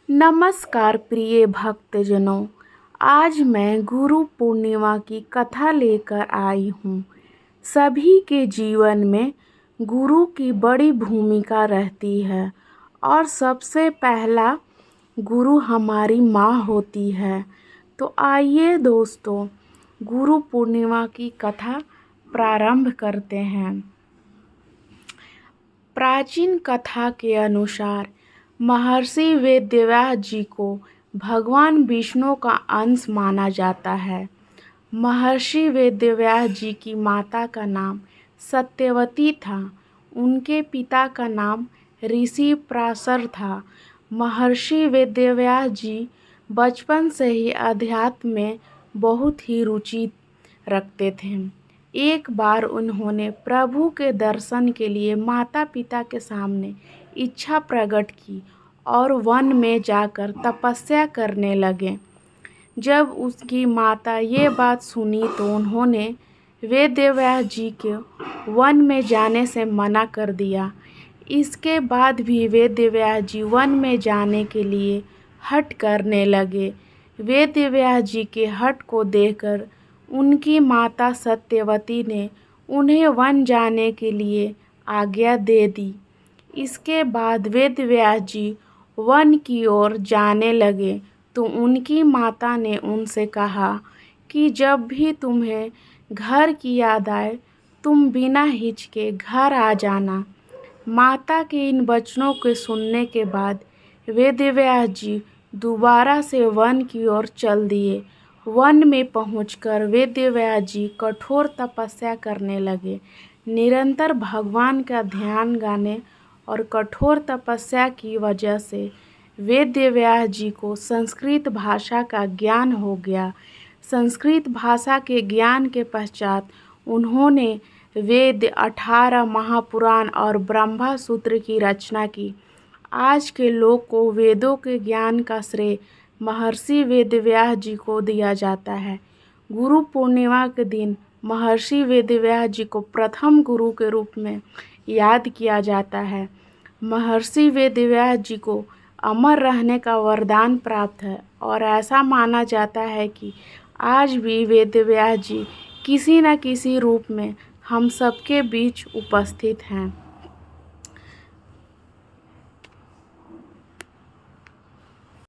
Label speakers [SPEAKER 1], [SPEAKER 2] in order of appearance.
[SPEAKER 1] नमस्कार प्रिय भक्तजनों, आज मैं गुरु पूर्णिमा की कथा लेकर आई हूँ। सभी के जीवन में गुरु की बड़ी भूमिका रहती है और सबसे पहला गुरु हमारी माँ होती है। तो आइए दोस्तों, गुरु पूर्णिमा की कथा प्रारंभ करते हैं। प्राचीन कथा के अनुसार महर्षि वेदव्यास जी को भगवान विष्णु का अंश माना जाता है। महर्षि वेदव्यास जी की माता का नाम सत्यवती था। उनके पिता का नाम ऋषि पराशर था। महर्षि वेदव्यास जी बचपन से ही अध्यात्म में बहुत ही रुचि रखते थे। एक बार उन्होंने प्रभु के दर्शन के लिए माता पिता के सामने इच्छा प्रकट की और वन में जाकर तपस्या करने लगे। जब उसकी माता ये बात सुनी तो उन्होंने वेदव्यास जी को वन में जाने से मना कर दिया। इसके बाद भी वेदव्यास जी वन में जाने के लिए हठ करने लगे। वेदव्यास जी के हठ को देखकर उनकी माता सत्यवती ने उन्हें वन जाने के लिए आज्ञा दे दी। इसके बाद वेदव्यास जी वन की ओर जाने लगे तो उनकी माता ने उनसे कहा कि जब भी तुम्हें घर की याद आए तुम बिना हिचके घर आ जाना। माता के इन वचनों के सुनने के बाद वेदव्यास जी दोबारा से वन की ओर चल दिए। वन में पहुंचकर वेदव्यास जी कठोर तपस्या करने लगे। निरंतर भगवान का ध्यान गाने और कठोर तपस्या की वजह से वेदव्यास जी को संस्कृत भाषा का ज्ञान हो गया। संस्कृत भाषा के ज्ञान के पश्चात उन्होंने वेद, 18 महापुराण और ब्रह्मा सूत्र की रचना की। आज के लोग को वेदों के ज्ञान का श्रेय महर्षि वेदव्यास जी को दिया जाता है। गुरु पूर्णिमा के दिन महर्षि वेदव्यास जी को प्रथम गुरु के रूप में याद किया जाता है। महर्षि वेदव्यास जी को अमर रहने का वरदान प्राप्त है और ऐसा माना जाता है कि आज भी वेदव्यास जी किसी न किसी रूप में हम सबके बीच उपस्थित हैं।